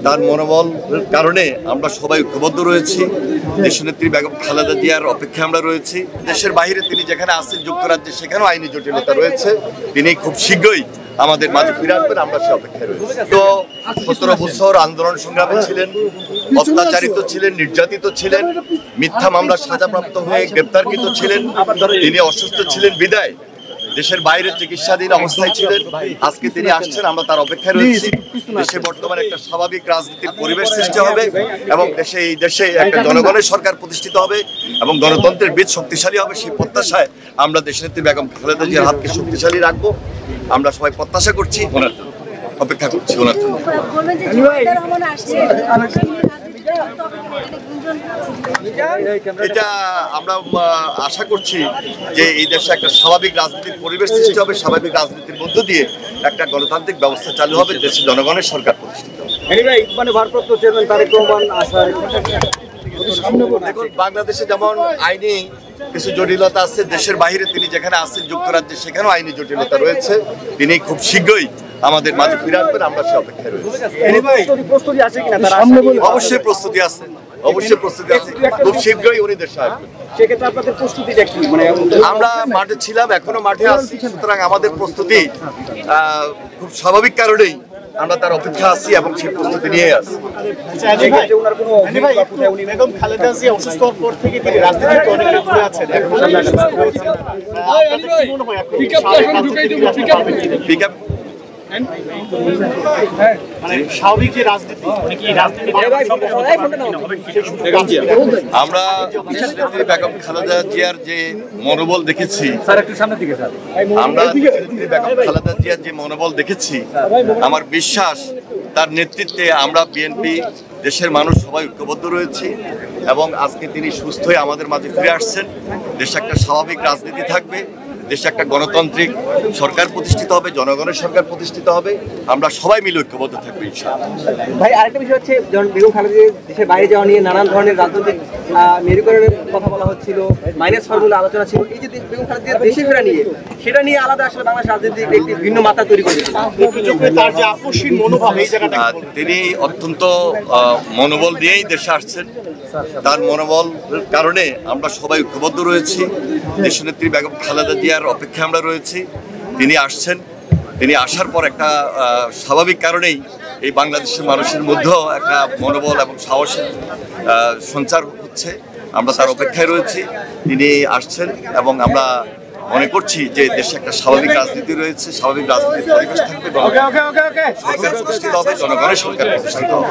তার মনোবলের কারণে আমরা সবাই ঐক্যবদ্ধ রয়েছি। দেশনেত্রী বেগম খালেদা জিয়ার অপেক্ষায় আমরা রয়েছি। দেশের বাইরে তিনি যেখানে আছেন যুক্তরাজ্যে, সেখানেও আইনি জটিলতা রয়েছে। তিনি খুব শীঘ্রই আমাদের মাঝে ফিরে আসবেন, আমরা সে অপেক্ষায় রয়েছি। তো 17 বছর আন্দোলন সংগ্রামে ছিলেন, অত্যাচারিত ছিলেন, নির্যাতিত ছিলেন, মিথ্যা মামলা সাজাপ্রাপ্ত হয়ে গ্রেপ্তারকৃত ছিলেন। তিনি অসুস্থ ছিলেন বিদায় দেশের বাইরে চিকিৎসাধীন অবস্থায় ছিলেন। আজকে তিনি আসছেন, আমরা তার অপেক্ষায় রয়েছি। দেশে বর্তমানে একটা স্বাভাবিক রাজনীতির পরিবেশ সৃষ্টি হবে এবং এই দেশে একটা জনগণের সরকার প্রতিষ্ঠিত হবে এবং গণতন্ত্রের বীজ শক্তিশালী হবে। সেই প্রত্যাশায় আমরা দেশনেত্রী বেগম খালেদা জিয়ার হাতকে শক্তিশালী রাখবো। আমরা সবাই প্রত্যাশা করছি, ওনার অপেক্ষা করছি ওনার জন্য। এটা আমরা আশা করছি যে এই দেশে একটা স্বাভাবিক রাজনীতির পরিবেশ সৃষ্টি হবে। স্বাভাবিক রাজনীতির মধ্য দিয়ে একটা গণতান্ত্রিক ব্যবস্থা চালু হবে, দেশে জনগণের সরকার প্রতিষ্ঠিত হবে। দেখুন, বাংলাদেশে যেমন আইনি কিছু জটিলতা আছে, দেশের বাইরে তিনি যেখানে আছেন যুক্তরাজ্যে, সেখানেও আইনি জটিলতা রয়েছে। তিনি খুব শীঘ্রই আমাদের মাঝে ফিরে আসবেন, আমরা সে অপেক্ষায় রয়েছি। অবশ্যই প্রস্তুতি আছে, অবশ্যই প্রস্তুতি আছে। খুব শীঘ্রই উনি দেশে আসবেন। আমরা মাঠে ছিলাম, এখনো মাঠে আছি। সুতরাং আমাদের প্রস্তুতি খুব স্বাভাবিক কারণেই আমরা তার অপেক্ষা আছি এবং সেই প্রস্তুতি নিয়ে আছি। বেগম খালেদা জিয়া অসুস্থ হওয়ার পর থেকে তিনি রাজনীতি থেকে অনেক দূরে আছেন। স্বাভাবিক যে রাজনীতি, আমরা দেশনেত্রী বেগম খালেদা জিয়ার যে মনোবল দেখেছি, আমরা দেশনেত্রী বেগম খালেদা জিয়ার যে মনোবল দেখেছি, আমার বিশ্বাস তার নেতৃত্বে আমরা বিএনপি, দেশের মানুষ সবাই ঐক্যবদ্ধ রয়েছি এবং আজকে তিনি সুস্থ হয়ে আমাদের মাঝে ফিরে আসছেন। দেশে একটা স্বাভাবিক রাজনীতি থাকবে, দেশে একটা গণতান্ত্রিক সরকার প্রতিষ্ঠিত হবে, জনগণের সরকার প্রতিষ্ঠিত হবে। আমরা সবাই মিলে ঐক্যবদ্ধ থাকবো ইনশাআল্লাহ। ভাই, আরেকটা বিষয় হচ্ছে, যখন বেগম খালেদা জিয়া দেশের বাইরে যাওয়া নিয়ে নানান ধরনের রাজনৈতিক মেরুকরণের কথা বলা হচ্ছিল, মাইনাস ফর্মুলা আলোচনা ছিল। এই যে বেগম খালেদা জিয়া দেশে ফেরা নিয়ে, সেটা নিয়ে আলাদা আসলে বাংলাদেশ রাজনীতির একটি ভিন্ন মাত্রা তৈরি করে দিয়েছে। তিনি অত্যন্ত মনোবল দিয়েই দেশে আসছেন। তার মনোবলের কারণে আমরা সবাই ঐক্যবদ্ধ রয়েছি। দেশনেত্রী বেগম খালেদা জিয়ার অপেক্ষায় আমরা রয়েছি। তিনি আসছেন, তিনি আসার পর একটা স্বাভাবিক কারণেই এই বাংলাদেশের মানুষের মধ্যেও একটা মনোবল এবং সাহসের সঞ্চার হচ্ছে। আমরা তার অপেক্ষায় রয়েছি। তিনি আসছেন এবং আমরা মনে করছি যে দেশে একটা স্বাভাবিক রাজনীতি রয়েছে, স্বাভাবিক রাজনীতির পরিবেশ থাকবে, সরকার প্রতিষ্ঠিত হবে, জনগণের সরকার প্রতিষ্ঠিত হবে।